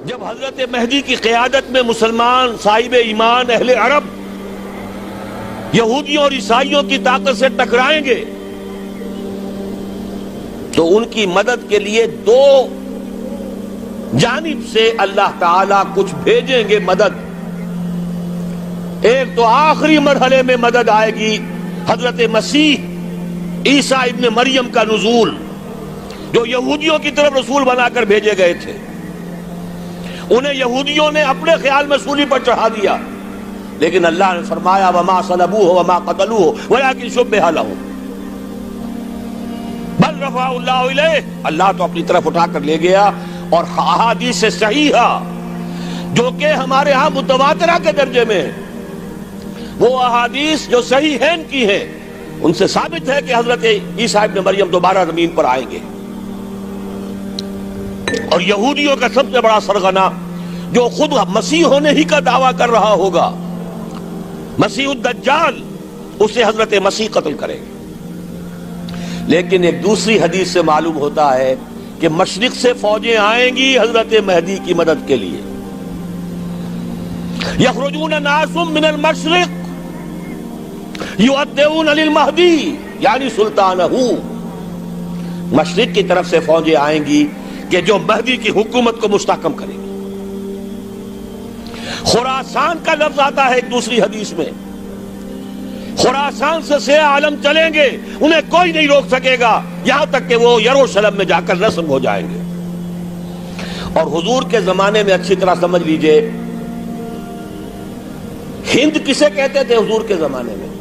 جب حضرت مہدی کی قیادت میں مسلمان صاحب ایمان اہل عرب یہودیوں اور عیسائیوں کی طاقت سے ٹکرائیں گے تو ان کی مدد کے لیے دو جانب سے اللہ تعالیٰ کچھ بھیجیں گے مدد. ایک تو آخری مرحلے میں مدد آئے گی حضرت مسیح عیسیٰ ابن مریم کا نزول، جو یہودیوں کی طرف رسول بنا کر بھیجے گئے تھے. انہیں یہودیوں نے اپنے خیال میں سولی پر چڑھا دیا، لیکن اللہ نے فرمایا وما صلبوہ وما قتلوہ ولکن شبہ لہم بل رفعہ اللہ الیہ. اللہ تو اپنی طرف اٹھا کر لے گیا. اور احادیث صحیحہ جو کہ ہمارے ہاں متواترہ کے درجے میں، وہ احادیث جو صحیحین کی ہیں، ان سے ثابت ہے کہ حضرت عیسیٰ ابن مریم دوبارہ زمین پر آئیں گے. اور یہودیوں کا سب سے بڑا سرغنہ جو خود مسیح ہونے ہی کا دعویٰ کر رہا ہوگا، مسیح الدجال، اسے حضرت مسیح قتل کریں گے. لیکن ایک دوسری حدیث سے معلوم ہوتا ہے کہ مشرق سے فوجیں آئیں گی حضرت مہدی کی مدد کے لیے. یخرجون ناس من المشرق یؤدون للمہدی یعنی سلطانہ. مشرق کی طرف سے فوجیں آئیں گی کہ جو مہدی کی حکومت کو مستحکم کریں گی. خراسان کا لفظ آتا ہے ایک دوسری حدیث میں. خراسان سے سیاہ عالم چلیں گے، انہیں کوئی نہیں روک سکے گا یہاں تک کہ وہ یروشلم میں جا کر نصب ہو جائیں گے. اور حضور کے زمانے میں اچھی طرح سمجھ لیجئے، ہند کسے کہتے تھے حضور کے زمانے میں؟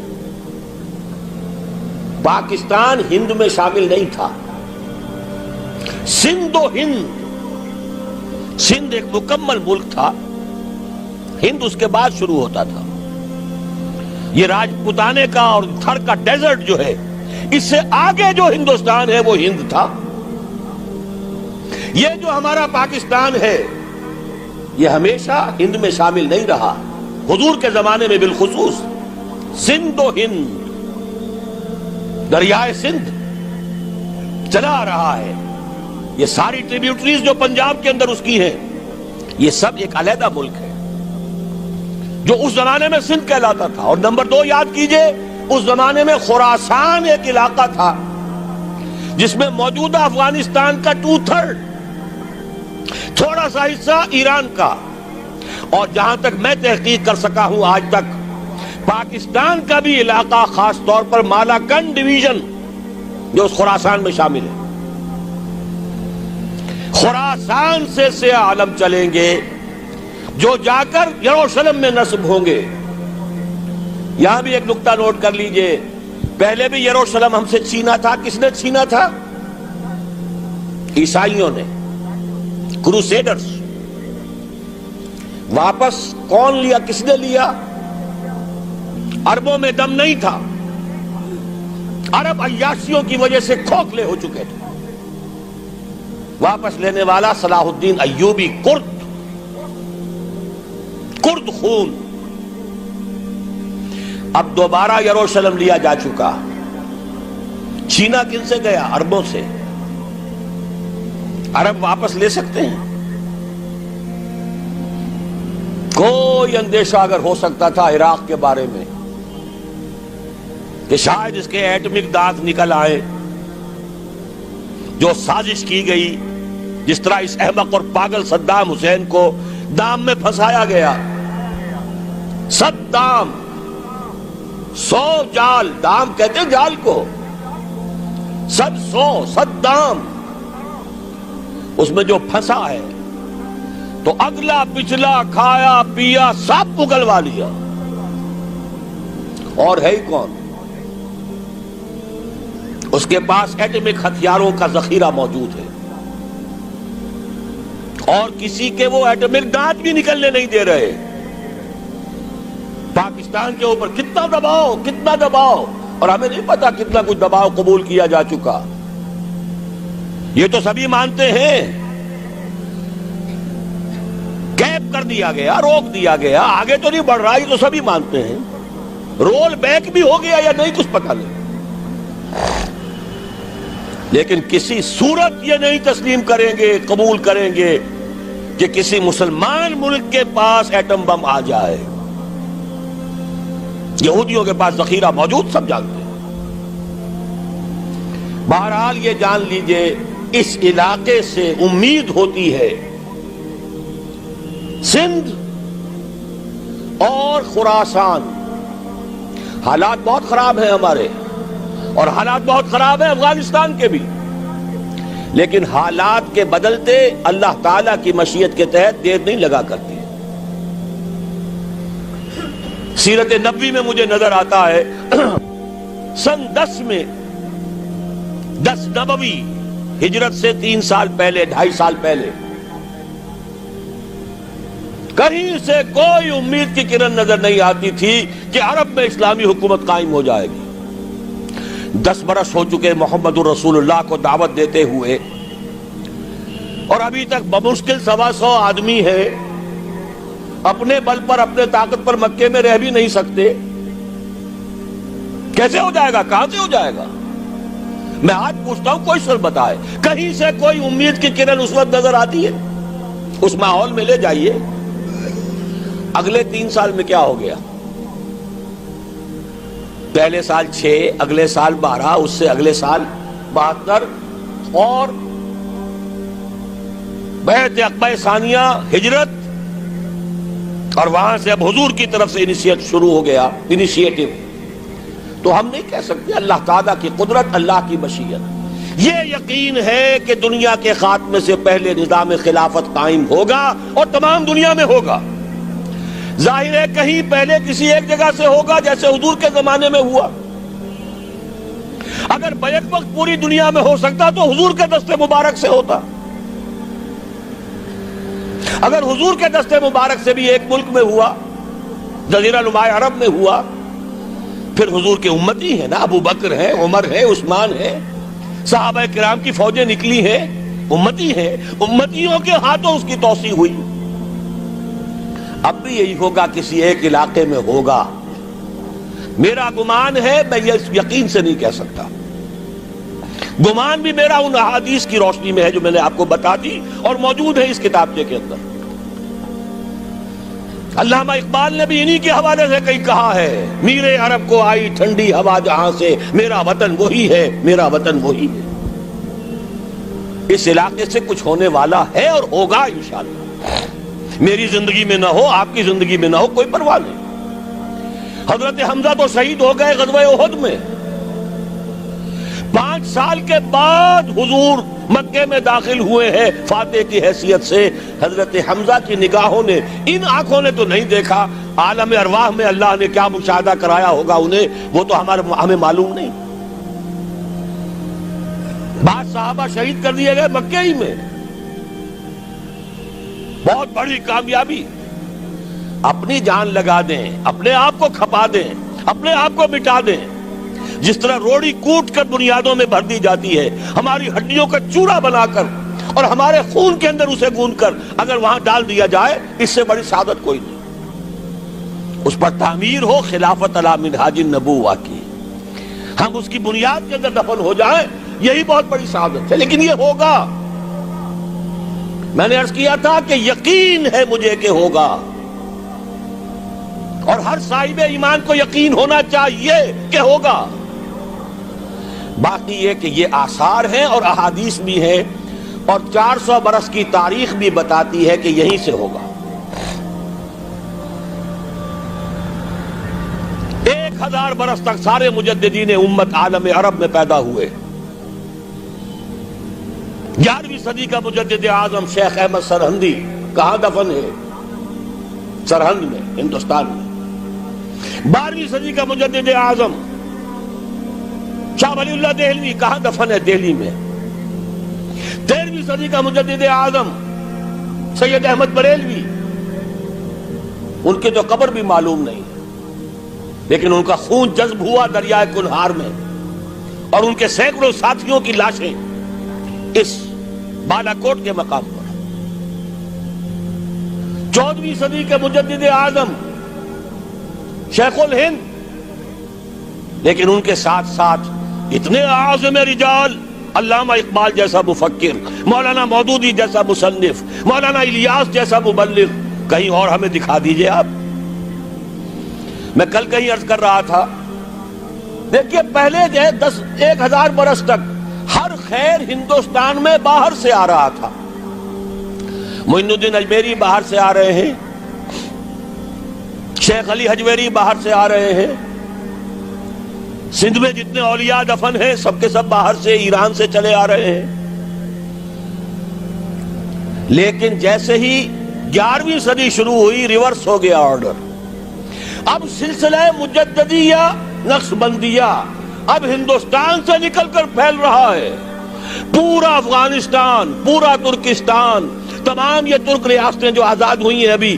پاکستان ہند میں شامل نہیں تھا. سندھ و ہند، سندھ ایک مکمل ملک تھا، ہند اس کے بعد شروع ہوتا تھا. یہ راجپوتانے کا اور تھر کا ڈیزرٹ جو ہے، اس سے آگے جو ہندوستان ہے وہ ہند تھا. یہ جو ہمارا پاکستان ہے یہ ہمیشہ ہند میں شامل نہیں رہا. حضور کے زمانے میں بالخصوص سندھ و ہند، دریائے سندھ چلا آ رہا ہے. یہ ساری ٹریبیوٹریز جو پنجاب کے اندر اس کی ہیں، یہ سب ایک علیحدہ ملک ہے جو اس زمانے میں سندھ کہلاتا تھا. اور نمبر 2 یاد کیجئے، اس زمانے میں خراسان ایک علاقہ تھا جس میں موجودہ افغانستان کا 2/3، تھوڑا سا حصہ ایران کا، اور جہاں تک میں تحقیق کر سکا ہوں آج تک پاکستان کا بھی علاقہ، خاص طور پر مالاکنڈ ڈویژن جو اس خراسان میں شامل ہے. خراسان سے سیاہ عالم چلیں گے جو جا کر یروشلم میں نصب ہوں گے. یہاں بھی ایک نقطہ نوٹ کر لیجئے، پہلے بھی یروشلم ہم سے چھینا تھا. کس نے چھینا تھا؟ عیسائیوں نے، کروسیڈرز. واپس کون لیا؟ کس نے لیا؟ عربوں میں دم نہیں تھا، عرب عیاشیوں کی وجہ سے کھوکھلے ہو چکے تھے. واپس لینے والا صلاح الدین ایوبی، کرد خون. اب دوبارہ یروشلم لیا جا چکا. چھینا کن سے گیا؟ عربوں سے. عرب واپس لے سکتے ہیں؟ کوئی اندیشہ اگر ہو سکتا تھا عراق کے بارے میں کہ شاید اس کے ایٹمک دانت نکل آئے، جو سازش کی گئی، جس طرح اس احمق اور پاگل صدام حسین کو دام میں پھنسایا گیا. صدام 100 جال، دام کہتے ہیں جال کو، صدام اس میں جو پھنسا ہے تو اگلا پچھلا کھایا پیا سب اگلوا لیا. اور ہے ہی کون؟ اس کے پاس ایٹمک ہتھیاروں کا ذخیرہ موجود ہے، اور کسی کے وہ ایٹمک دانت بھی نکلنے نہیں دے رہے. پاکستان کے اوپر کتنا دباؤ، اور ہمیں نہیں پتا کتنا کچھ دباؤ قبول کیا جا چکا. یہ تو سبھی مانتے ہیں. کیپ کر دیا گیا، روک دیا گیا، آگے تو نہیں بڑھ رہا، یہ تو سبھی مانتے ہیں. رول بیک بھی ہو گیا یا نہیں کچھ پتہ نہیں. لیکن کسی صورت یہ نہیں تسلیم کریں گے، قبول کریں گے کہ کسی مسلمان ملک کے پاس ایٹم بم آ جائے. یہودیوں کے پاس ذخیرہ موجود، سب جانتے ہیں. بہرحال یہ جان لیجئے اس علاقے سے امید ہوتی ہے سندھ اور خراسان. حالات بہت خراب ہیں ہمارے، اور حالات بہت خراب ہیں افغانستان کے بھی، لیکن حالات کے بدلتے اللہ تعالیٰ کی مشیت کے تحت دیر نہیں لگا کرتی. سیرت نبوی میں مجھے نظر آتا ہے سن 10 میں 10 نبوی ہجرت سے 3 سال پہلے 2.5 سال پہلے کہیں سے کوئی امید کی کرن نظر نہیں آتی تھی کہ عرب میں اسلامی حکومت قائم ہو جائے گی. 10 برس ہو چکے محمد الرسول اللہ کو دعوت دیتے ہوئے، اور ابھی تک بمشکل 125 آدمی ہے. اپنے بل پر اپنے طاقت پر مکے میں رہ بھی نہیں سکتے. کیسے ہو جائے گا؟ کہاں سے ہو جائے گا؟ میں آج پوچھتا ہوں، کوئی سر بتائے کہیں سے کوئی امید کی کرن اس وقت نظر آتی ہے؟ اس ماحول میں لے جائیے. اگلے 3 سال میں کیا ہو گیا؟ پہلے سال 6، اگلے سال 12، اس سے اگلے سال 72، اور بیعت عقبہ ثانیہ ہجرت، اور وہاں سے اب حضور کی طرف سے انیشیٹ شروع ہو گیا، انیشیٹو. تو ہم نہیں کہہ سکتے اللہ تعالیٰ کی قدرت، اللہ کی مشیت. یہ یقین ہے کہ دنیا کے خاتمے سے پہلے نظام خلافت قائم ہوگا، اور تمام دنیا میں ہوگا. ظاہر ہے کہیں پہلے کسی ایک جگہ سے ہوگا، جیسے حضور کے زمانے میں ہوا. اگر بیک وقت پوری دنیا میں ہو سکتا تو حضور کے دست مبارک سے ہوتا. اگر حضور کے دست مبارک سے بھی ایک ملک میں ہوا، جزیرہ نما عرب میں ہوا، پھر حضور کے امتی ہیں نا، ابو بکر ہیں، عمر ہے، عثمان ہے، صحابہ کرام کی فوجیں نکلی ہیں، امتی ہیں. امتیوں کے ہاتھوں اس کی توسیع ہوئی. اب بھی یہی ہوگا، کسی ایک علاقے میں ہوگا. میرا گمان ہے، میں یہ یقین سے نہیں کہہ سکتا. گمان بھی میرا ان احادیث کی روشنی میں ہے جو میں نے آپ کو بتا دی اور موجود ہے اس کتابچے کے اندر. علامہ اقبال نے بھی انہی کے حوالے سے کئی کہا ہے، میرے عرب کو آئی ٹھنڈی ہوا جہاں سے، میرا وطن وہی ہے، میرا وطن وہی ہے. اس علاقے سے کچھ ہونے والا ہے اور ہوگا انشاءاللہ. میری زندگی میں نہ ہو، آپ کی زندگی میں نہ ہو، کوئی پرواہ نہیں. حضرت حمزہ تو شہید ہو گئے غزوہ احد میں. 5 سال کے بعد حضور مکے میں داخل ہوئے ہیں فاتح کی حیثیت سے. حضرت حمزہ کی نگاہوں نے، ان آنکھوں نے تو نہیں دیکھا، عالم ارواح میں اللہ نے کیا مشاہدہ کرایا ہوگا انہیں، وہ تو ہمیں معلوم نہیں. بعض صحابہ شہید کر دیے گئے مکے ہی میں. بہت بڑی کامیابی. اپنی جان لگا دیں، اپنے آپ کو کھپا دیں، اپنے آپ کو مٹا دیں. جس طرح روڑی کوٹ کر بنیادوں میں بھر دی جاتی ہے، ہماری ہڈیوں کا چورا بنا کر اور ہمارے خون کے اندر اسے گوندھ کر اگر وہاں ڈال دیا جائے، اس سے بڑی سعادت کوئی نہیں. اس پر تعمیر ہو خلافت علی منہاج النبوہ کی، ہم اس کی بنیاد کے اندر دفن ہو جائیں، یہی بہت بڑی سعادت ہے. لیکن یہ ہوگا. میں نے عرض کیا تھا کہ یقین ہے مجھے کہ ہوگا، اور ہر صاحب ایمان کو یقین ہونا چاہیے کہ ہوگا. باقی یہ کہ یہ آثار ہیں اور احادیث بھی ہیں، اور 400 برس کی تاریخ بھی بتاتی ہے کہ یہیں سے ہوگا. 1000 برس تک سارے مجددین امت عالم عرب میں پیدا ہوئے. 11ویں صدی کا مجدد اعظم شیخ احمد سرہندی کہاں دفن ہے؟ سرہند میں، ہندوستان میں. 12ویں صدی کا مجدد اعظم شاہ ولی اللہ دہلوی کہاں دفن ہے؟ دہلی میں. 13ویں صدی کا مجدد اعظم سید احمد بریلوی، ان کی تو قبر بھی معلوم نہیں، لیکن ان کا خون جذب ہوا دریائے کنہار میں، اور ان کے سینکڑوں ساتھیوں کی لاشیں اس بالا کوٹ کے مقام پر. 14ویں صدی کے مجدد اعظم شیخ الہند، لیکن ان کے ساتھ ساتھ اتنے اعظم رجال علامہ اقبال جیسا مفکر، مولانا مودودی جیسا مصنف، مولانا الیاس جیسا مبلغ کہیں اور ہمیں دکھا دیجئے آپ۔ میں کل کہیں عرض کر رہا تھا، دیکھیے پہلے جو ہے 1000 برس تک ہر خیر ہندوستان میں باہر سے آ رہا تھا۔ معین الدین اجمیری باہر سے آ رہے ہیں، شیخ علی حجویری باہر سے آ رہے ہیں، سندھ میں جتنے اولیاء دفن ہیں سب کے سب باہر سے، ایران سے چلے آ رہے ہیں۔ لیکن جیسے ہی 11ویں صدی شروع ہوئی، ریورس ہو گیا آرڈر۔ اب سلسلہ مجددیہ نقشبندیہ اب ہندوستان سے نکل کر پھیل رہا ہے۔ پورا افغانستان، پورا ترکستان، تمام یہ ترک ریاستیں جو آزاد ہوئی ہیں ابھی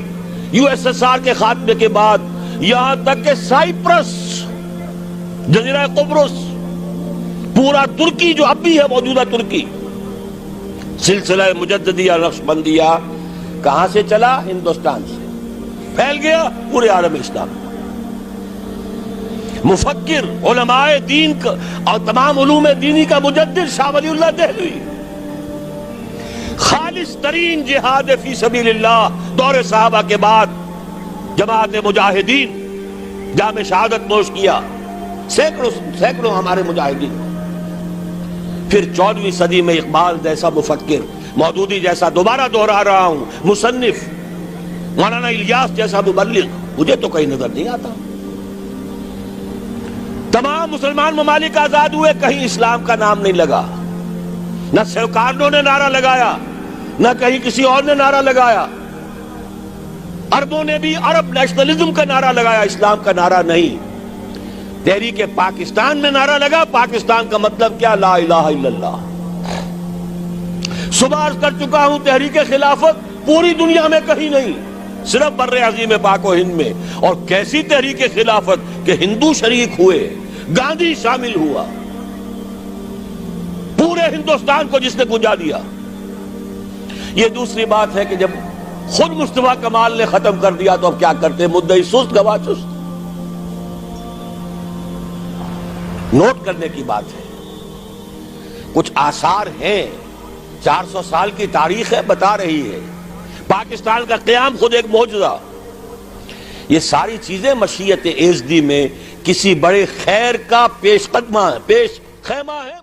USSR کے خاتمے کے بعد، یہاں تک کہ سائپرس، جزیرہ قبرص، پورا ترکی جو اب بھی ہے موجودہ ترکی، سلسلہ مجددیہ نقشبندیہ کہاں سے چلا؟ ہندوستان سے پھیل گیا پورے عالم اسلام۔ مفکر، علماء دین اور تمام علوم دینی کا مجدد شاہ ولی اللہ دہلوی، خالص ترین جہاد فی سبیل اللہ دور صحابہ کے بعد جماعت مجاہدین جام شہادت نوش کیا، سینکڑوں ہمارے مجاہدین۔ پھر 14ویں صدی میں اقبال جیسا مفکر، مودودی جیسا، دوبارہ دوہرا رہا ہوں، مصنف، مولانا الیاس جیسا مبلغ مجھے تو کہیں نظر نہیں آتا۔ تمام مسلمان ممالک آزاد ہوئے، کہیں اسلام کا نام نہیں لگا، نہ سیوکارنوں نے نعرہ لگایا، نہ کہیں کسی اور نے نعرہ لگایا۔ عربوں نے بھی عرب نیشنلزم کا نعرہ لگایا، اسلام کا نعرہ نہیں۔ تحریک پاکستان میں نعرہ لگا، پاکستان کا مطلب کیا؟ لا الہ الا اللہ۔ صبح عرض کر چکا ہوں، تحریک خلافت پوری دنیا میں کہیں نہیں، صرف بر عظیم پاک و ہند میں۔ اور کیسی تحریک خلافت کہ ہندو شریک ہوئے، گاندھی شامل ہوا، پورے ہندوستان کو جس نے گنجا دیا۔ یہ دوسری بات ہے کہ جب خود مصطفیٰ کمال نے ختم کر دیا تو اب کیا کرتے؟ مدعی سست گواہ چست۔ نوٹ کرنے کی بات ہے، کچھ آثار ہیں، 400 سال کی تاریخ ہے، بتا رہی ہے پاکستان کا قیام خود ایک معجزہ۔ یہ ساری چیزیں مشیت ایزدی میں کسی بڑے خیر کا پیش خیمہ ہے۔